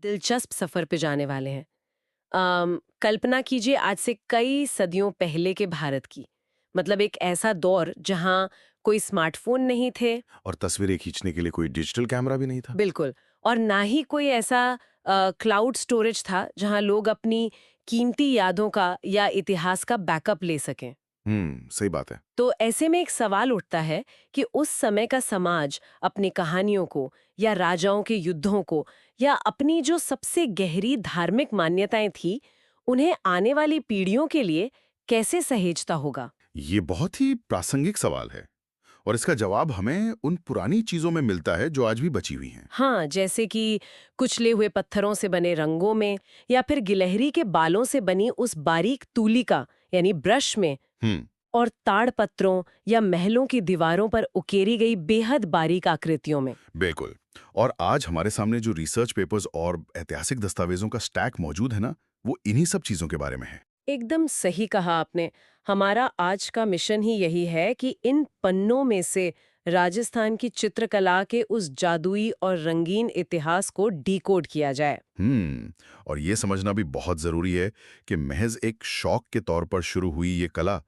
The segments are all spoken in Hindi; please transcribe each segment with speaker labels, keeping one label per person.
Speaker 1: दिलचस्प सफर पे जाने वाले हैं। कल्पना कीजिए आज से कई सदियों पहले के भारत की। मतलब एक ऐसा दौर जहां कोई स्मार्टफोन नहीं थे।
Speaker 2: और तस्वीरें खींचने के लिए कोई डिजिटल कैमरा भी नहीं था।
Speaker 1: बिल्कुल। और ना ही कोई ऐसा क्लाउड स्टोरेज था जहां लोग अपनी कीमती यादों का या इतिहास का बैकअप ले सकें।
Speaker 2: सही बात है।
Speaker 1: तो ऐसे में एक सवाल उठता है कि उस समय का समाज अपनी कहानियों को या राजाओं के युद्धों को या अपनी जो सबसे गहरी धार्मिक मान्यताएं थी उन्हें आने वाली पीढ़ियों के लिए कैसे सहेजता होगा।
Speaker 2: ये बहुत ही प्रासंगिक सवाल है और इसका जवाब हमें उन पुरानी चीजों में मिलता है जो आज भी बची हुई हैं।
Speaker 1: हाँ, जैसे कि कुचले हुए पत्थरों से बने रंगों में या फिर गिलहरी के बालों से बनी उस बारीक तूलिका यानी ब्रश में
Speaker 2: हम्म
Speaker 1: और ताड़पत्रों या महलों की दीवारों पर उकेरी गई बेहद बारीक आकृतियों में।
Speaker 2: बिल्कुल। और आज हमारे सामने जो रिसर्च पेपर्स और ऐतिहासिक दस्तावेजों का स्टैक मौजूद है ना, वो इन्हीं सब चीजों के बारे में है।
Speaker 1: एकदम सही कहा आपने। हमारा आज का मिशन ही यही है कि इन पन्नों में से राजस्थान की चित्रकला के उस जादुई और रंगीन इतिहास को डिकोड किया जाए।
Speaker 2: और ये समझना भी बहुत जरूरी है कि महज एक शौक के तौर पर शुरू हुई ये कला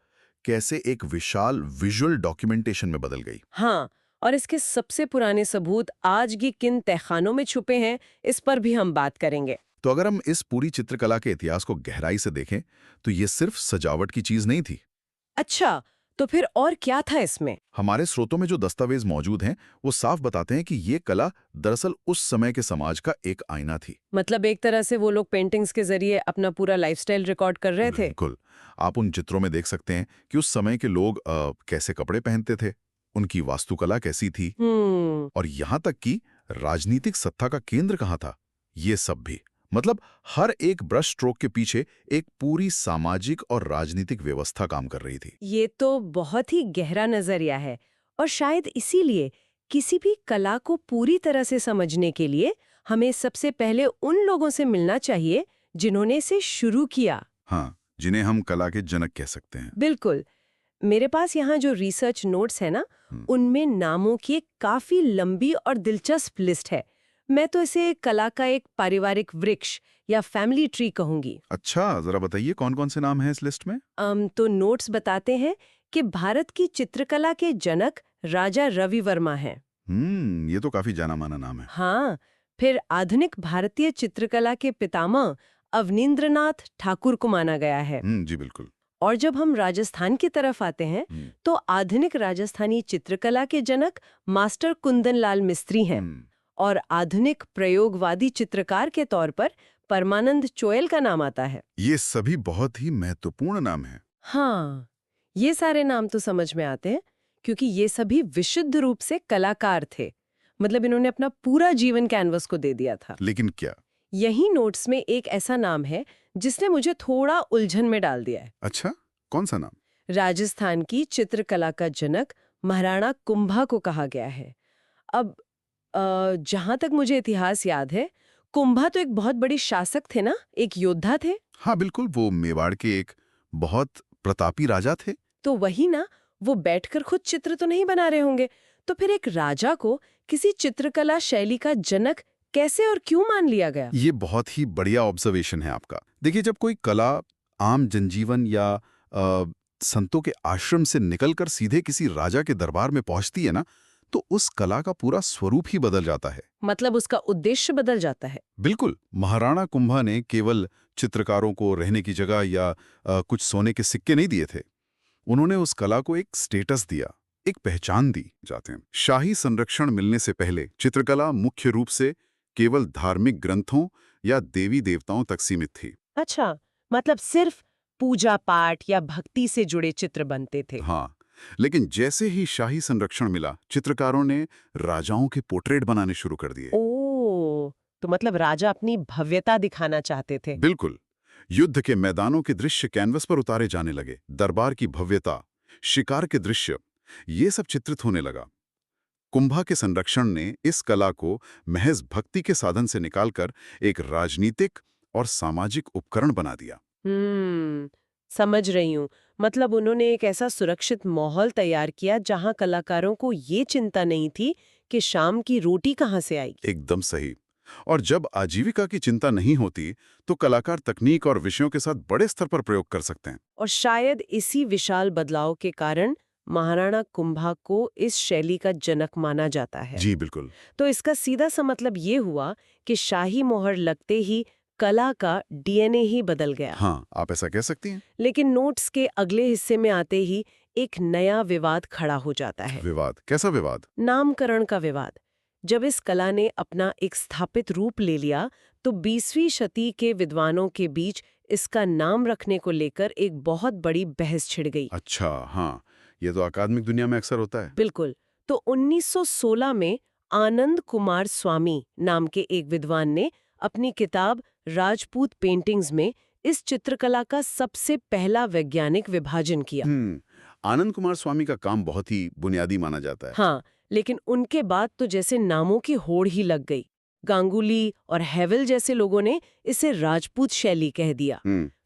Speaker 2: कैसे एक विशाल विजुअल डॉक्यूमेंटेशन में बदल गई।
Speaker 1: हाँ, और इसके सबसे पुराने सबूत आज की किन तहखानों में छुपे हैं, इस पर भी हम बात करेंगे।
Speaker 2: तो अगर हम इस पूरी चित्रकला के इतिहास को गहराई से देखें तो ये सिर्फ सजावट की चीज नहीं थी।
Speaker 1: अच्छा, तो फिर और क्या था इसमें?
Speaker 2: हमारे स्रोतों में जो दस्तावेज मौजूद हैं वो साफ बताते हैं कि ये कला दरअसल उस समय के समाज का एक आईना थी।
Speaker 1: मतलब एक तरह से वो लोग पेंटिंग्स के जरिए अपना पूरा लाइफस्टाइल रिकॉर्ड कर रहे थे।
Speaker 2: बिल्कुल। आप उन चित्रों में देख सकते हैं कि उस समय के लोग कैसे कपड़े पहनते थे, उनकी वास्तुकला कैसी थी
Speaker 1: हम्म।
Speaker 2: और यहाँ तक कि राजनीतिक सत्ता का केंद्र कहाँ था, ये सब भी। मतलब हर एक ब्रश स्ट्रोक के पीछे एक पूरी सामाजिक और राजनीतिक व्यवस्था काम कर रही थी।
Speaker 1: ये तो बहुत ही गहरा नजरिया है और शायद इसीलिए किसी भी कला को पूरी तरह से समझने के लिए हमें सबसे पहले उन लोगों से मिलना चाहिए जिन्होंने इसे शुरू किया।
Speaker 2: हाँ, जिन्हें हम कला के जनक कह सकते हैं।
Speaker 1: बिल्कुल। मेरे पास यहाँ जो रिसर्च नोट्स है ना,
Speaker 2: हम्म,
Speaker 1: उनमें नामों की एक काफी लंबी और दिलचस्प लिस्ट है। मैं तो इसे कला का एक पारिवारिक वृक्ष या फैमिली ट्री कहूंगी।
Speaker 2: अच्छा, जरा बताइए कौन कौन से नाम हैं इस लिस्ट में।
Speaker 1: तो नोट्स बताते हैं कि भारत की चित्रकला के जनक राजा रवि वर्मा हैं।
Speaker 2: ये तो काफी जाना माना नाम है।
Speaker 1: हाँ, फिर आधुनिक भारतीय चित्रकला के पितामह अवनींद्रनाथ ठाकुर को माना गया है।
Speaker 2: जी बिल्कुल।
Speaker 1: और जब हम राजस्थान की तरफ आते हैं
Speaker 2: हम्म,
Speaker 1: तो आधुनिक राजस्थानी चित्रकला के जनक मास्टर कुंदन लाल मिस्त्री हैं।
Speaker 2: हम्म,
Speaker 1: और आधुनिक प्रयोगवादी चित्रकार के तौर पर परमानंद चोयल का नाम आता है।
Speaker 2: ये सभी बहुत ही महत्वपूर्ण नाम हैं।
Speaker 1: हाँ, ये सारे नाम तो समझ में आते हैं क्योंकि ये सभी विशुद्ध रूप से कलाकार थे। मतलब इन्होंने अपना पूरा जीवन कैनवस को दे दिया था।
Speaker 2: लेकिन क्या?
Speaker 1: यही नोट्स में एक ऐसा नाम है जिसने मुझे थोड़ा उलझन में डाल दिया है।
Speaker 2: अच्छा, कौन सा नाम?
Speaker 1: राजस्थान की चित्रकला का जनक महाराणा कुंभा को कहा गया है। अब जहां तक मुझे इतिहास याद है, कुंभा तो एक बहुत बड़ी शासक थे ना, एक योद्धा थे।
Speaker 2: हाँ बिल्कुल, वो मेवाड़ के एक बहुत प्रतापी राजा थे।
Speaker 1: तो वही ना, वो बैठकर खुद चित्र तो नहीं बना रहे होंगे, तो फिर एक राजा को किसी चित्रकला शैली का जनक कैसे और क्यों मान लिया गया?
Speaker 2: ये बहुत ही बढ़िया ऑब्जर्वेशन है आपका। देखिए, जब कोई कला आम जनजीवन या संतों के आश्रम से निकलकर सीधे किसी राजा के दरबार में पहुंचती है ना, तो उस कला का पूरा स्वरूप ही बदल जाता है।
Speaker 1: मतलब उसका उद्देश्य बदल जाता है।
Speaker 2: बिल्कुल। महाराणा कुंभा ने केवल चित्रकारों को रहने की जगह या कुछ सोने के सिक्के नहीं दिए थे। उन्होंने उस कला को एक स्टेटस दिया, एक पहचान दी जाते हैं। शाही संरक्षण मिलने से पहले चित्रकला मुख्य रूप से केवल धार्मिक ग्रंथों या देवी देवताओं तक सीमित थी।
Speaker 1: अच्छा, मतलब सिर्फ पूजा पाठ या भक्ति से जुड़े चित्र बनते थे।
Speaker 2: हाँ, लेकिन जैसे ही शाही संरक्षण मिला, चित्रकारों ने राजाओं के पोर्ट्रेट बनाने शुरू कर दिए।
Speaker 1: ओ, तो मतलब राजा अपनी भव्यता दिखाना चाहते थे।
Speaker 2: बिल्कुल। युद्ध के मैदानों के दृश्य कैनवस पर उतारे जाने लगे, दरबार की भव्यता, शिकार के दृश्य, ये सब चित्रित होने लगा। कुंभा के संरक्षण ने इस कला को महज भक्ति के साधन से निकालकर एक राजनीतिक और सामाजिक उपकरण बना दिया।
Speaker 1: हम्म, समझ रही हूँ। मतलब उन्होंने एक ऐसा सुरक्षित माहौल तैयार किया जहाँ कलाकारों को ये चिंता नहीं थी कि शाम की रोटी कहाँ से आएगी।
Speaker 2: एकदम सही। और जब आजीविका की चिंता नहीं होती तो कलाकार तकनीक और विषयों के साथ बड़े स्तर पर प्रयोग कर सकते हैं।
Speaker 1: और शायद इसी विशाल बदलाव के कारण महाराणा कुंभा को इस शैली का जनक माना जाता है।
Speaker 2: जी बिल्कुल।
Speaker 1: तो इसका सीधा सा मतलब ये हुआ कि शाही मोहर लगते ही कला का डीएनए ही बदल गया।
Speaker 2: हाँ, आप ऐसा कह सकती हैं।
Speaker 1: लेकिन नोट्स के अगले हिस्से में आते ही एक नया विवाद खड़ा हो जाता है।
Speaker 2: विवाद? कैसा विवाद?
Speaker 1: नामकरण का विवाद। जब इस कला ने अपना एक स्थापित रूप ले लिया तो 20वीं शती के विद्वानों के बीच इसका नाम रखने को लेकर एक बहुत बड़ी बहस छिड़ गई।
Speaker 2: अच्छा, हाँ, ये तो अकादमिक दुनिया में अक्सर होता है।
Speaker 1: बिल्कुल। तो 1916 में आनंद कुमार स्वामी नाम के एक विद्वान ने अपनी किताब राजपूत पेंटिंग्स में इस चित्रकला का सबसे पहला वैज्ञानिक विभाजन किया।
Speaker 2: आनंद कुमार स्वामी का काम बहुत ही बुनियादी माना जाता है।
Speaker 1: हाँ, लेकिन उनके बाद तो जैसे नामों की होड़ ही लग गई। गांगुली और हेवल जैसे लोगों ने इसे राजपूत शैली कह दिया।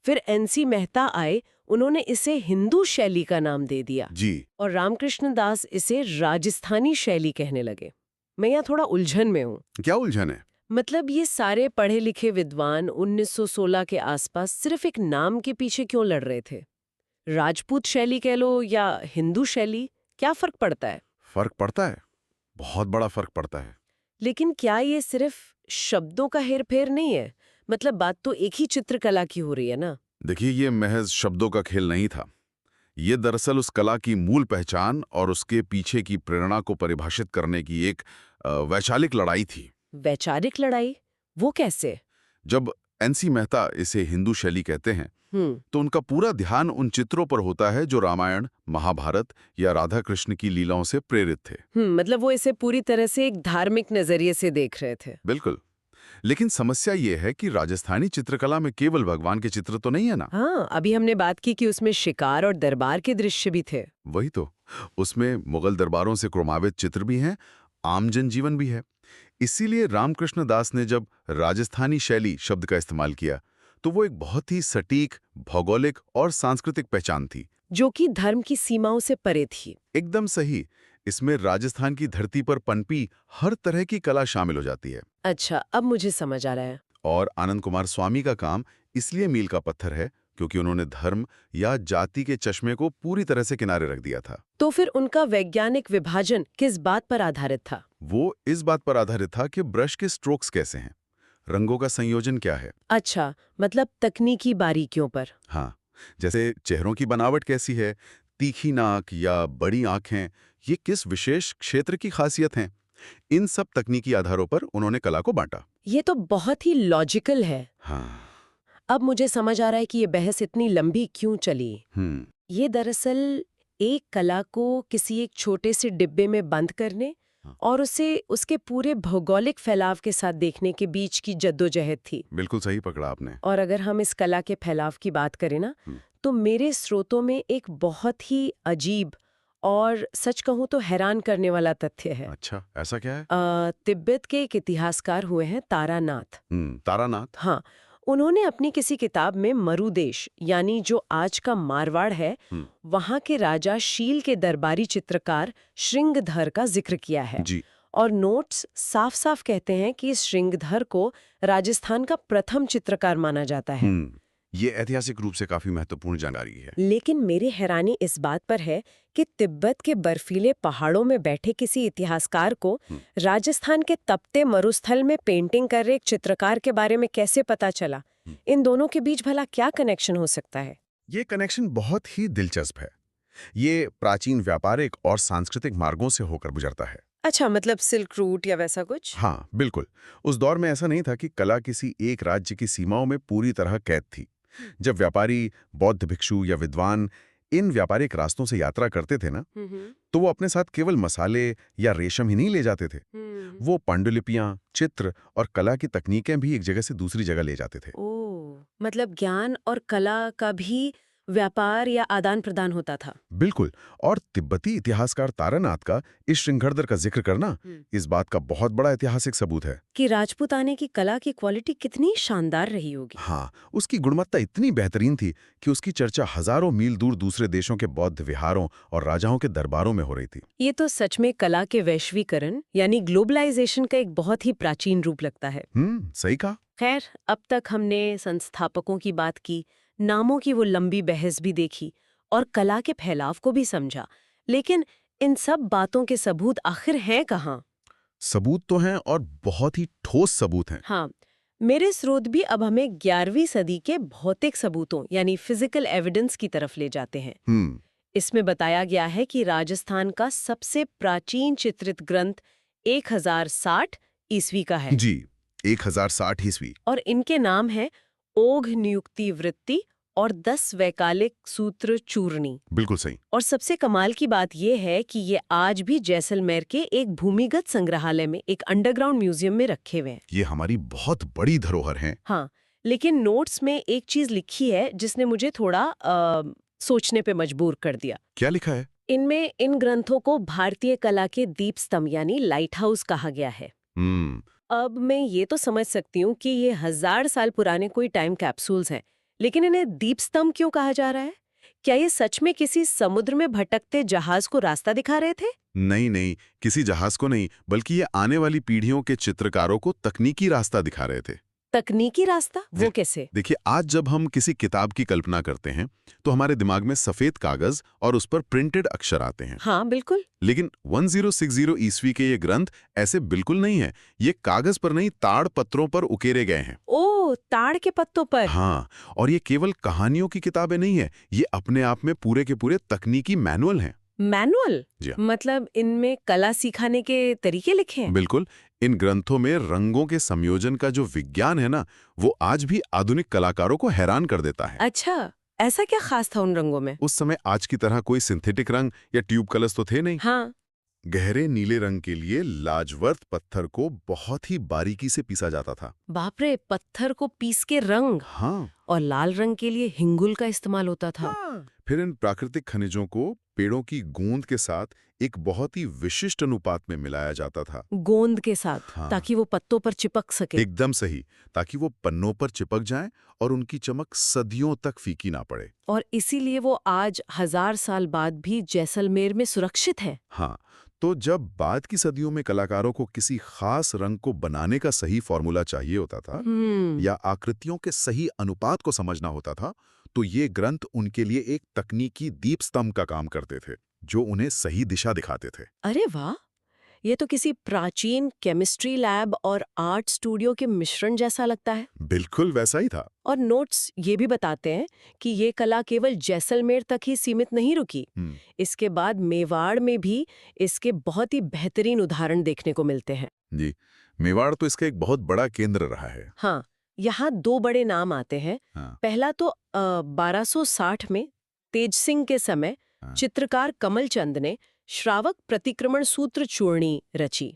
Speaker 1: फिर एनसी मेहता आए, उन्होंने इसे हिंदू शैली का नाम दे दिया।
Speaker 2: जी।
Speaker 1: और रामकृष्ण दास इसे राजस्थानी शैली कहने लगे। मैं यहाँ थोड़ा उलझन में हूँ।
Speaker 2: क्या उलझन है?
Speaker 1: मतलब ये सारे पढ़े लिखे विद्वान 1916 के आसपास सिर्फ एक नाम के पीछे क्यों लड़ रहे थे? राजपूत शैली कह लो या हिंदू शैली, क्या फर्क पड़ता है?
Speaker 2: फर्क पड़ता है, बहुत बड़ा फर्क पड़ता है।
Speaker 1: लेकिन क्या ये सिर्फ शब्दों का हेरफेर नहीं है? मतलब बात तो एक ही चित्रकला की हो रही है ना?
Speaker 2: देखिए, ये महज शब्दों का खेल नहीं था। ये दरअसल उस कला की मूल पहचान और उसके पीछे की प्रेरणा को परिभाषित करने की एक वैचारिक लड़ाई थी।
Speaker 1: वैचारिक लड़ाई? वो कैसे?
Speaker 2: जब एनसी मेहता इसे हिंदू शैली कहते हैं तो उनका पूरा ध्यान उन चित्रों पर होता है जो रामायण, महाभारत या राधा कृष्ण की लीलाओं से प्रेरित थे।
Speaker 1: मतलब वो इसे पूरी तरह से एक धार्मिक नजरिए से देख रहे थे।
Speaker 2: बिल्कुल। लेकिन समस्या ये है कि राजस्थानी चित्रकला में केवल भगवान के चित्र तो नहीं है ना।
Speaker 1: हाँ, अभी हमने बात की कि उसमें शिकार और दरबार के दृश्य भी थे।
Speaker 2: वही तो, उसमें मुगल दरबारों से क्रमावित चित्र भी हैं, आम जनजीवन भी है। इसीलिए रामकृष्ण दास ने जब राजस्थानी शैली शब्द का इस्तेमाल किया तो वो एक बहुत ही सटीक भौगोलिक और सांस्कृतिक पहचान थी,
Speaker 1: जो कि धर्म की सीमाओं से परे थी।
Speaker 2: एकदम सही। इसमें राजस्थान की धरती पर पनपी हर तरह की कला शामिल हो जाती है।
Speaker 1: अच्छा, अब मुझे समझ आ रहा है।
Speaker 2: और आनंद कुमार स्वामी का काम इसलिए मील का पत्थर है क्योंकि उन्होंने धर्म या जाति के चश्मे को पूरी तरह से किनारे रख दिया था।
Speaker 1: तो फिर उनका वैज्ञानिक विभाजन किस बात पर आधारित था?
Speaker 2: वो इस बात पर आधारित था कि ब्रश के स्ट्रोक्स कैसे हैं, रंगों का संयोजन क्या है।
Speaker 1: अच्छा, मतलब तकनीकी बारीकियों पर।
Speaker 2: हाँ, जैसे चेहरों की बनावट कैसी है, तीखी नाक या बड़ी आंखें, ये किस विशेष क्षेत्र की खासियत हैं। इन सब तकनीकी आधारों पर उन्होंने कला को बांटा।
Speaker 1: ये तो बहुत ही लॉजिकल है।
Speaker 2: हाँ।
Speaker 1: अब मुझे समझ आ रहा है कि ये बहस इतनी लंबी क्यों चली। ये दरअसल एक कला को किसी एक छोटे से डिब्बे में बंद करने और उसे उसके पूरे भौगोलिक फैलाव के साथ देखने के बीच की जद्दोजहद थी।
Speaker 2: बिल्कुल सही पकड़ा आपने।
Speaker 1: और अगर हम इस कला के फैलाव की बात करें ना, तो मेरे स्रोतों में एक बहुत ही अजीब और सच कहूं तो हैरान करने वाला तथ्य है।
Speaker 2: अच्छा, ऐसा क्या है?
Speaker 1: तिब्बत के एक इतिहासकार हुए हैं तारानाथ।
Speaker 2: तारानाथ?
Speaker 1: हाँ, उन्होंने अपनी किसी किताब में मरुदेश यानी जो आज का मारवाड़ है, वहां के राजा शील के दरबारी चित्रकार श्रृंगधर का जिक्र किया है।
Speaker 2: जी।
Speaker 1: और नोट्स साफ साफ कहते हैं कि इस श्रृंगधर को राजस्थान का प्रथम चित्रकार माना जाता है।
Speaker 2: ये ऐतिहासिक रूप से काफी महत्वपूर्ण जानकारी है।
Speaker 1: लेकिन मेरी हैरानी इस बात पर है कि तिब्बत के बर्फीले पहाड़ों में बैठे किसी इतिहासकार को राजस्थान के तपते मरुस्थल में पेंटिंग कर रहे एक चित्रकार के बारे में कैसे पता चला? इन दोनों के बीच भला क्या कनेक्शन हो सकता है?
Speaker 2: ये कनेक्शन बहुत ही दिलचस्प है। ये प्राचीन व्यापारिक और सांस्कृतिक मार्गों से होकर गुजरता है।
Speaker 1: अच्छा, मतलब सिल्क रूट या वैसा कुछ?
Speaker 2: हाँ, बिल्कुल। उस दौर में ऐसा नहीं था कि कला किसी एक राज्य की सीमाओं में पूरी तरह कैद थी। जब व्यापारी, बौद्ध भिक्षु या विद्वान इन व्यापारिक रास्तों से यात्रा करते थे ना, तो वो अपने साथ केवल मसाले या रेशम ही नहीं ले जाते थे। वो पांडुलिपियां, चित्र और कला की तकनीकें भी एक जगह से दूसरी जगह ले जाते थे।
Speaker 1: ओह, मतलब ज्ञान और कला का भी व्यापार या आदान प्रदान होता था।
Speaker 2: बिल्कुल। और तिब्बती इतिहासकार तारानाथ का इस श्रृंगहरदर का जिक्र करना इस बात का बहुत बड़ा ऐतिहासिक सबूत है।
Speaker 1: कि राजपूताने की कला की क्वालिटी कितनी शानदार रही होगी।
Speaker 2: हाँ, उसकी गुणवत्ता इतनी बेहतरीन थी कि उसकी चर्चा हजारों मील दूर दूसरे देशों के बौद्ध विहारों और राजाओं के दरबारों में हो रही थी।
Speaker 1: ये तो सच में कला के वैश्वीकरण यानी ग्लोबलाइजेशन का एक बहुत ही प्राचीन रूप लगता है।
Speaker 2: सही कहा।
Speaker 1: खैर, अब तक हमने संस्थापकों की बात की, नामों की वो लंबी बहस भी देखी और कला के फैलाव को भी समझा। लेकिन इन सब बातों के सबूत आखिर हैं कहाँ?
Speaker 2: सबूत तो हैं और बहुत ही ठोस सबूत हैं।
Speaker 1: हाँ, मेरे स्रोत भी अब हमें 11वीं सदी के भौतिक सबूतों यानी फिजिकल एविडेंस की तरफ ले जाते हैं।
Speaker 2: हम्म
Speaker 1: इसमें बताया गया है कि राजस्थान का सबसे प्राचीन चित्रित ग्रंथ 1060 ईस्वी का है
Speaker 2: जी, 1060 ईस्वी।
Speaker 1: और इनके नाम हैं ओघ नियुक्ति वृत्ति और 10 वैकालिक सूत्र चूर्णी।
Speaker 2: बिल्कुल सही।
Speaker 1: और सबसे कमाल की बात यह है कि ये आज भी जैसलमेर के एक भूमिगत संग्रहालय में एक अंडरग्राउंड म्यूजियम में रखे हुए हैं।
Speaker 2: ये हमारी बहुत बड़ी धरोहर है।
Speaker 1: हाँ, लेकिन नोट्स में एक चीज लिखी है जिसने मुझे थोड़ा सोचने पे मजबूर कर दिया।
Speaker 2: क्या लिखा है?
Speaker 1: इनमें इन ग्रंथों को भारतीय कला के दीप स्तंभ यानी लाइट हाउस कहा गया है। अब मैं ये तो समझ सकती हूँ कि ये 1000 साल पुराने कोई टाइम कैप्सूल्स हैं, लेकिन इन्हें दीप स्तंभ क्यों कहा जा रहा है? क्या ये सच में किसी समुद्र में भटकते जहाज को रास्ता दिखा रहे थे?
Speaker 2: नहीं नहीं, किसी जहाज को नहीं, बल्कि ये आने वाली पीढ़ियों के चित्रकारों को तकनीकी रास्ता दिखा रहे थे।
Speaker 1: तकनीकी रास्ता? वो कैसे?
Speaker 2: देखिए, आज जब हम किसी किताब की कल्पना करते हैं तो हमारे दिमाग में सफेद कागज और उस पर प्रिंटेड अक्षर आते हैं।
Speaker 1: हाँ, बिल्कुल।
Speaker 2: लेकिन 1060 ईस्वी के ये ग्रंथ ऐसे बिल्कुल नहीं है। ये कागज पर नहीं, ताड़ पत्रों पर उकेरे गए हैं।
Speaker 1: ओ, ताड़ के पत्तों पर।
Speaker 2: हाँ, और ये केवल कहानियों की किताबें नहीं है, ये अपने आप में पूरे के पूरे तकनीकी मैनुअल हैं।
Speaker 1: मैनुअल?
Speaker 2: जी
Speaker 1: मतलब इनमें कला सिखाने के तरीके लिखे हैं?
Speaker 2: बिल्कुल। इन ग्रंथों में रंगों के संयोजन का जो विज्ञान है ना, वो आज भी आधुनिक कलाकारों को हैरान कर देता है।
Speaker 1: अच्छा, ऐसा क्या खास था उन रंगों में?
Speaker 2: उस समय आज की तरह कोई सिंथेटिक रंग या ट्यूब कलर्स तो थे नहीं।
Speaker 1: हाँ।
Speaker 2: गहरे नीले रंग के लिए लाजवर्त पत्थर को बहुत ही बारीकी से पीसा जाता था।
Speaker 1: बाप रे, पत्थर को पीस के रंग।
Speaker 2: हाँ।
Speaker 1: और लाल रंग के लिए हिंगुल का इस्तेमाल होता था।
Speaker 2: फिर इन प्राकृतिक खनिजों को पेड़ों की गोंद के साथ एक बहुत ही विशिष्ट अनुपात में मिलाया जाता था।
Speaker 1: गोंद के साथ?
Speaker 2: हाँ।
Speaker 1: ताकि वो पत्तों पर चिपक सके।
Speaker 2: एकदम सही, ताकि वो पन्नों पर चिपक जाएं और उनकी चमक सदियों तक फीकी ना पड़े।
Speaker 1: और इसीलिए वो आज 1000 साल बाद भी जैसलमेर में सुरक्षित है।
Speaker 2: हाँ, तो जब बाद की सदियों में कलाकारों को किसी खास रंग को बनाने का सही फॉर्मूला चाहिए होता था या आकृतियों के सही अनुपात को समझना होता था, तो ये ग्रंथ उनके लिए एक तकनीकी दीप स्तंभ का काम करते थे, जो उन्हें सही दिशा दिखाते थे।
Speaker 1: अरे वाह, ये तो किसी प्राचीन केमिस्ट्री लैब और आर्ट स्टूडियो के मिश्रण जैसा लगता है।
Speaker 2: बिल्कुल वैसा ही था।
Speaker 1: और नोट्स ये भी बताते हैं कि ये कला केवल जैसलमेर तक ही सीमित नहीं रुकी। इसके बाद मेवाड़ में भी इसके बहुत ही बेहतरीन उदाहरण देखने को मिलते हैं।
Speaker 2: जी, मेवाड़ तो इसका एक बहुत बड़ा केंद्र रहा है।
Speaker 1: हाँ, यहाँ 2 बड़े नाम आते हैं।
Speaker 2: हाँ।
Speaker 1: पहला तो 1260 में तेज सिंह के समय चित्रकार कमल चंद ने श्रावक प्रतिक्रमण सूत्र चूर्णी रची।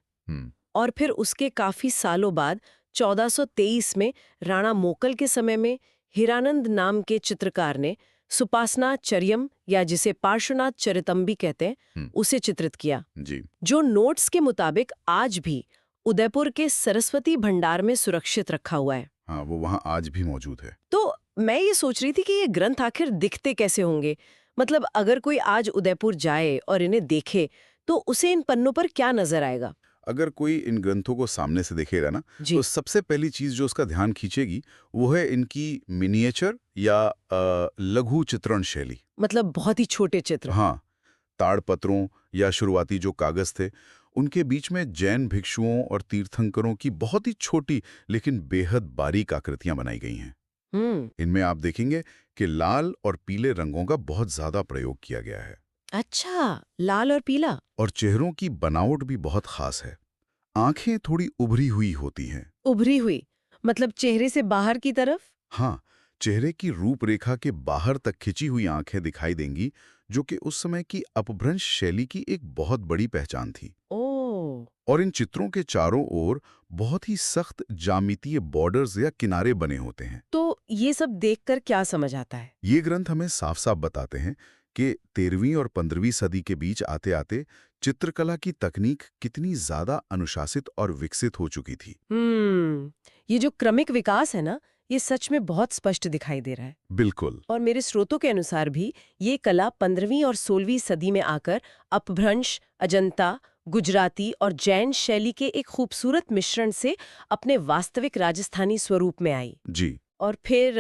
Speaker 1: और फिर उसके काफी सालों बाद 1423 में राणा मोकल के समय में हिरानंद नाम के चित्रकार ने सुपासना चर्यम या जिसे पार्श्वनाथ चरितम भी कहते हैं, उसे चित्रित किया।
Speaker 2: जी।
Speaker 1: जो नोट्स के मुताबिक आज भी उदयपुर के सरस्वती भंडार में सुरक्षित रखा हुआ है।
Speaker 2: हाँ, वो वहाँ आज भी मौजूद है।
Speaker 1: तो मैं ये सोच रही थी कि ये ग्रंथ आखिर दिखते कैसे होंगे। मतलब अगर कोई आज उदयपुर जाए और इन्हें देखे तो उसे इन पन्नों पर क्या नजर आएगा?
Speaker 2: अगर कोई इन ग्रंथों को सामने से देखेगा ना, तो सबसे पहली चीज जो उसका ध्यान खींचेगी वो है इनकी मिनिएचर या लघु चित्रण शैली।
Speaker 1: मतलब बहुत ही छोटे चित्र।
Speaker 2: हाँ, ताड़पत्रों या शुरुआती जो कागज थे, उनके बीच में जैन भिक्षुओं और तीर्थंकरों की बहुत ही छोटी लेकिन बेहद बारीक आकृतियां बनाई गई हैं। इनमें आप देखेंगे कि लाल और पीले रंगों का बहुत ज्यादा प्रयोग किया गया है।
Speaker 1: अच्छा, लाल और पीला।
Speaker 2: और चेहरों की बनावट भी बहुत खास है। आंखें थोड़ी उभरी हुई होती हैं।
Speaker 1: उभरी हुई मतलब चेहरे से बाहर की तरफ?
Speaker 2: हाँ, चेहरे की रूपरेखा के बाहर तक खिंची हुई आंखें दिखाई देंगी, जो कि उस समय की अपभ्रंश शैली की एक बहुत बड़ी पहचान थी। और इन चित्रों के चारों ओर बहुत ही सख्त ज्यामितीय बॉर्डर्स या किनारे बने होते हैं।
Speaker 1: तो ये सब देखकर क्या समझ आता है?
Speaker 2: ये ग्रंथ हमें साफ साफ बताते हैं कि 13वीं और 15वीं सदी के बीच आते आते चित्रकला की तकनीक कितनी ज्यादा अनुशासित और विकसित हो चुकी थी।
Speaker 1: ये जो क्रमिक विकास है ना, ये सच में बहुत स्पष्ट दिखाई दे रहा है।
Speaker 2: बिल्कुल।
Speaker 1: और मेरे स्रोतों के अनुसार भी ये कला 15वीं और 16वीं सदी में आकर अपभ्रंश, अजंता, गुजराती और जैन शैली के एक खूबसूरत मिश्रण से अपने वास्तविक राजस्थानी स्वरूप में आई।
Speaker 2: जी।
Speaker 1: और फिर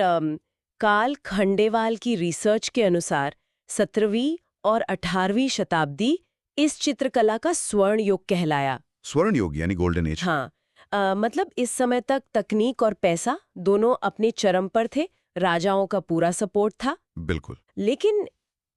Speaker 1: काल खंडेवाल की रिसर्च के अनुसार 17वीं और 18वीं शताब्दी इस चित्रकला का स्वर्ण युग कहलाया।
Speaker 2: स्वर्ण युग यानी गोल्डन एज।
Speaker 1: हाँ, मतलब इस समय तक तकनीक और पैसा दोनों अपने चरम पर थे, राजाओं का पूरा सपोर्ट था।
Speaker 2: बिल्कुल।
Speaker 1: लेकिन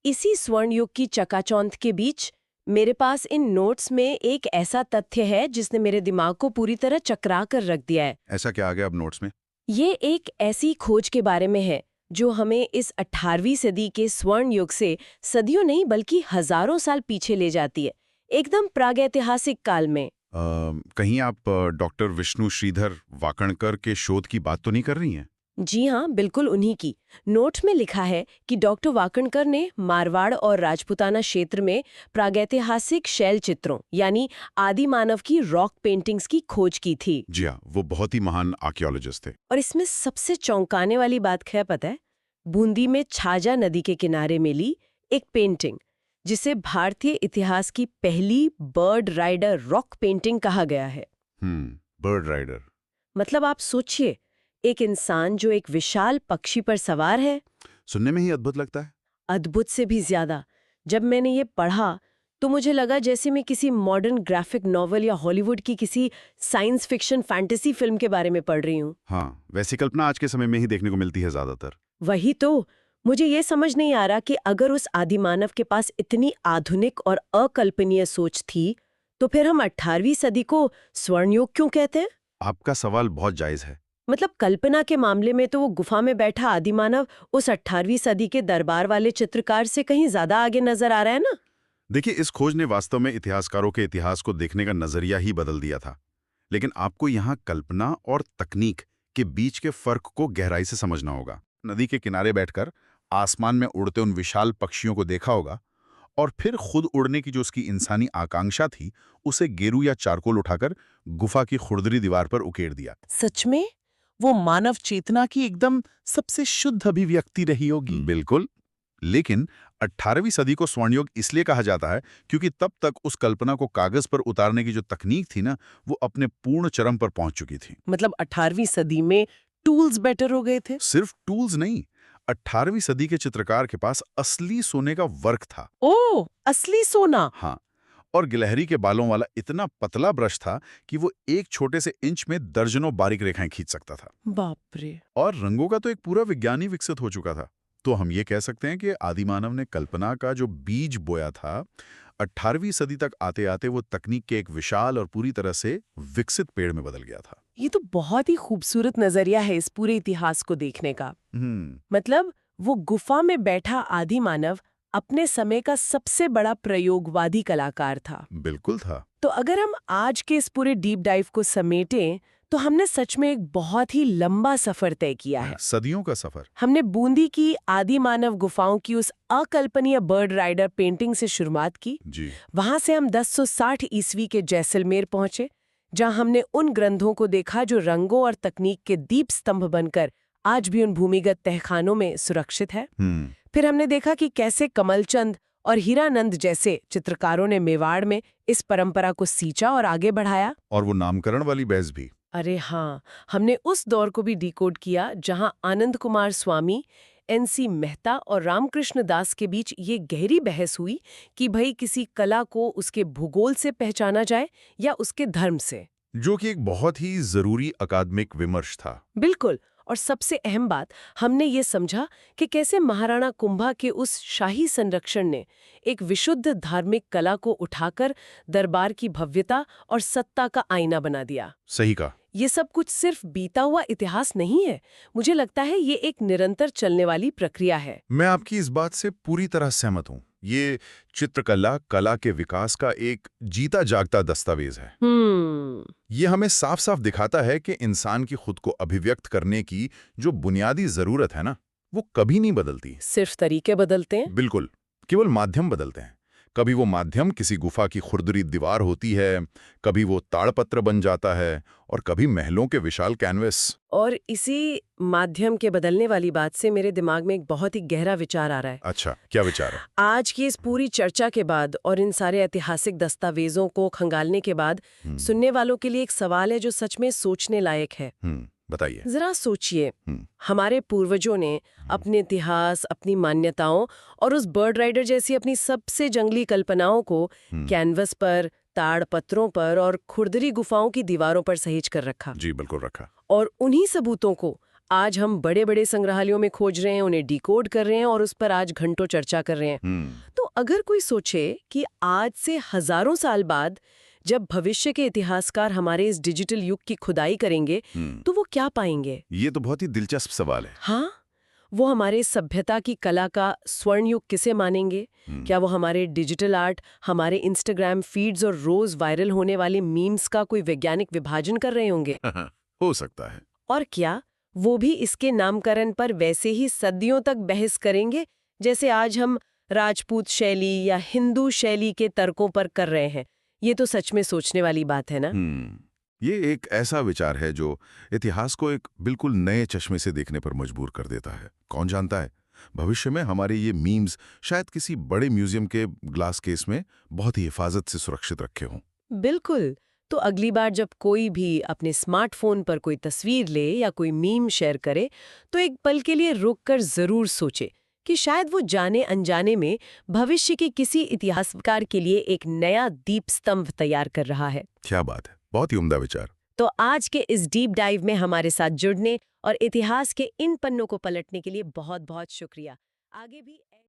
Speaker 1: इसी स्वर्ण युग की चकाचौंध के बीच मेरे पास इन नोट्स में एक ऐसा तथ्य है जिसने मेरे दिमाग को पूरी तरह चकरा कर रख दिया है।
Speaker 2: ऐसा क्या आ गया अब नोट्स में?
Speaker 1: ये एक ऐसी खोज के बारे में है जो हमें इस 18वीं सदी के स्वर्ण युग से सदियों नहीं बल्कि हजारों साल पीछे ले जाती है, एकदम प्रागैतिहासिक काल में।
Speaker 2: कहीं आप डॉक्टर विष्णु श्रीधर वाकणकर के शोध की बात तो नहीं कर रही हैं?
Speaker 1: जी हाँ, बिल्कुल उन्हीं की। नोट में लिखा है कि डॉक्टर वाकणकर ने मारवाड़ और राजपुताना क्षेत्र में प्रागैतिहासिक शैल चित्रों यानी आदि मानव की रॉक पेंटिंग्स की खोज की थी।
Speaker 2: जी हाँ, वो बहुत ही महान आर्कियोलॉजिस्ट थे।
Speaker 1: और इसमें सबसे चौंकाने वाली बात क्या पता है? बूंदी में छाजा नदी के किनारे मिली एक पेंटिंग जिसे भारतीय इतिहास की पहली बर्ड राइडर रॉक पेंटिंग कहा गया है।
Speaker 2: Bird rider.
Speaker 1: मतलब आप सोचिए, एक इंसान जो एक विशाल पक्षी पर सवार है।
Speaker 2: सुनने में ही अद्भुत लगता है।
Speaker 1: अद्भुत से भी ज्यादा। जब मैंने ये पढ़ा तो मुझे लगा जैसे मैं किसी मॉडर्न ग्राफिक नॉवल या हॉलीवुड की किसी साइंस फिक्शन फैंटेसी फिल्म के बारे में पढ़ रही हूँ।
Speaker 2: हाँ, वैसी कल्पना आज के समय में ही देखने को मिलती है ज्यादातर।
Speaker 1: वही तो, मुझे ये समझ नहीं आ रहा कि अगर उस आदिमानव के पास इतनी आधुनिक और अकल्पनीय सोच थी तो फिर हम 18वीं सदी को स्वर्णयुग क्यों कहते हैं?
Speaker 2: आपका सवाल बहुत जायज है।
Speaker 1: मतलब कल्पना के मामले में तो वो गुफा में बैठा आदिमानव उस 18वीं सदी के दरबार वाले चित्रकार से कहीं ज्यादा आगे नजर आ रहा है ना।
Speaker 2: देखिए, इस खोज ने वास्तव में इतिहासकारों के इतिहास को देखने का नजरिया ही बदल दिया था। लेकिन आपको यहाँ कल्पना और तकनीक के बीच के फर्क को गहराई से समझना होगा। नदी के किनारे बैठकर आसमान में उड़ते उन विशाल पक्षियों को देखा होगा और फिर खुद उड़ने की जो उसकी इंसानी आकांक्षा थी उसे गेरू या चारकोल उठाकर गुफा की खुरदरी दीवार पर उकेर दिया।
Speaker 3: सच में वो मानव चेतना की एकदम सबसे शुद्ध अभिव्यक्ति रही होगी।
Speaker 2: बिल्कुल। लेकिन 18वीं सदी को स्वर्णयुग इसलिए कहा जाता है क्योंकि तब तक उस कल्पना को कागज पर उतारने की जो तकनीक थी ना, वो अपने पूर्ण चरम पर पहुंच चुकी थी।
Speaker 3: मतलब 18वीं सदी में टूल्स बेटर हो गए थे।
Speaker 2: सिर्फ टूल्स नहीं, 18वीं सदी के चित्रकार के पास असली सोने का वर्क था।
Speaker 3: ओह, असली सोना।
Speaker 2: हाँ, और गिलहरी के बालों वाला इतना पतला ब्रश था कि वो एक छोटे से इंच में दर्जनों बारीक रेखाएं खींच सकता था।
Speaker 3: बाप रे।
Speaker 2: और रंगों का तो एक पूरा विज्ञान ही विकसित हो चुका था। तो हम ये कह सकते हैं कि आदिमानव ने कल्पना का जो बीज बोया था, 18वीं सदी तक आते आते वो तकनीक के एक विशाल और पूरी तरह से विकसित पेड़ में बदल गया था।
Speaker 3: ये तो बहुत ही खूबसूरत नजरिया है इस पूरे इतिहास को देखने का। मतलब वो गुफा में बैठा आदि मानव अपने समय का सबसे बड़ा प्रयोगवादी कलाकार था।
Speaker 2: बिल्कुल था।
Speaker 3: तो अगर हम आज के इस पूरे डीप डाइव को समेटें तो हमने सच में एक बहुत ही लंबा सफर तय किया है।
Speaker 2: सदियों का सफर।
Speaker 3: हमने बूंदी की आदि मानव गुफाओं की उस अकल्पनीय बर्ड राइडर पेंटिंग से शुरुआत की।
Speaker 2: जी।
Speaker 3: वहां से हम 1060 ईस्वी के जैसलमेर पहुंचे, जहां हमने उन ग्रंथों को देखा जो रंगों और तकनीक के दीप स्तंभ बनकर आज भी उन भूमिगत तहखानों में सुरक्षित है। फिर हमने देखा कि कैसे कमलचंद और हीरानंद जैसे चित्रकारों ने मेवाड़ में इस परंपरा को सींचा और आगे बढ़ाया।
Speaker 2: और वो नामकरण वाली बहस भी।
Speaker 3: अरे हाँ, हमने उस दौर को भी डिकोड किया जहां आनंद कुमार स्वामी, एनसी मेहता और रामकृष्ण दास के बीच ये गहरी बहस हुई कि भाई किसी कला को उसके भूगोल से पहचाना जाए या उसके धर्म से,
Speaker 2: जो कि एक बहुत ही जरूरी अकादमिक विमर्श था।
Speaker 3: बिल्कुल। और सबसे अहम बात, हमने ये समझा कि कैसे महाराणा कुंभा के उस शाही संरक्षण ने एक विशुद्ध धार्मिक कला को उठाकर दरबार की भव्यता और सत्ता का आईना बना दिया।
Speaker 2: सही कहा।
Speaker 3: ये सब कुछ सिर्फ बीता हुआ इतिहास नहीं है, मुझे लगता है ये एक निरंतर चलने वाली प्रक्रिया है।
Speaker 2: मैं आपकी इस बात से पूरी तरह सहमत हूँ। ये चित्रकला कला के विकास का एक जीता जागता दस्तावेज है। ये हमें साफ साफ दिखाता है कि इंसान की खुद को अभिव्यक्त करने की जो बुनियादी जरूरत है ना, वो कभी नहीं बदलती।
Speaker 3: सिर्फ तरीके बदलते हैं।
Speaker 2: बिल्कुल, केवल माध्यम बदलते हैं। कभी वो माध्यम किसी गुफा की खुरदरी दीवार होती है, कभी वो ताड़पत्र बन जाता है, और कभी महलों के विशाल कैनवस।
Speaker 3: और इसी माध्यम के बदलने वाली बात से मेरे दिमाग में एक बहुत ही गहरा विचार आ रहा है।
Speaker 2: अच्छा, क्या विचार है?
Speaker 3: आज की इस पूरी चर्चा के बाद और इन सारे ऐतिहासिक दस्तावेजों को खंगालने के बाद सुनने वालों के लिए एक सवाल है जो सच में सोचने लायक है।
Speaker 2: बताइए।
Speaker 3: जरा सोचिए, हमारे पूर्वजों ने अपने इतिहास, अपनी मान्यताओं और उस बर्ड राइडर जैसी अपनी सबसे जंगली कल्पनाओं को कैनवस पर, ताड़पत्रों पर और खुरदरी गुफाओं की दीवारों पर सहेज कर रखा।
Speaker 2: जी बिल्कुल रखा।
Speaker 3: और उन्हीं सबूतों को आज हम बड़े बड़े संग्रहालयों में खोज रहे हैं, उन्हें डिकोड कर रहे हैं और उस पर आज घंटों चर्चा कर रहे हैं। तो अगर कोई सोचे कि आज से हजारों साल बाद जब भविष्य के इतिहासकार हमारे इस डिजिटल युग की खुदाई करेंगे तो वो क्या पाएंगे?
Speaker 2: ये तो बहुत ही दिलचस्प सवाल है।
Speaker 3: हाँ, वो हमारे सभ्यता की कला का स्वर्ण युग किसे मानेंगे? क्या वो हमारे डिजिटल आर्ट, हमारे इंस्टाग्राम फीड्स और रोज वायरल होने वाले मीम्स का कोई वैज्ञानिक विभाजन कर रहे होंगे?
Speaker 2: हो सकता है।
Speaker 3: और क्या वो भी इसके नामकरण पर वैसे ही सदियों तक बहस करेंगे जैसे आज हम राजपूत शैली या हिंदू शैली के तर्कों पर कर रहे हैं? ये तो सच में सोचने वाली बात है ना।
Speaker 2: ये एक ऐसा विचार है जो इतिहास को एक बिल्कुल नए चश्मे से देखने पर मजबूर कर देता है। कौन जानता है, भविष्य में हमारे ये मीम्स शायद किसी बड़े म्यूजियम के ग्लास केस में बहुत ही हिफाजत से सुरक्षित रखे हों।
Speaker 3: बिल्कुल। तो अगली बार जब कोई भी अपने स्मार्टफोन पर कोई तस्वीर ले या कोई मीम शेयर करे तो एक पल के लिए रुककर जरूर सोचे कि शायद वो जाने अनजाने में भविष्य के किसी इतिहासकार के लिए एक नया दीप स्तंभ तैयार कर रहा है।
Speaker 2: क्या बात है, बहुत ही उम्दा विचार।
Speaker 3: तो आज के इस डीप डाइव में हमारे साथ जुड़ने और इतिहास के इन पन्नों को पलटने के लिए बहुत बहुत शुक्रिया। आगे भी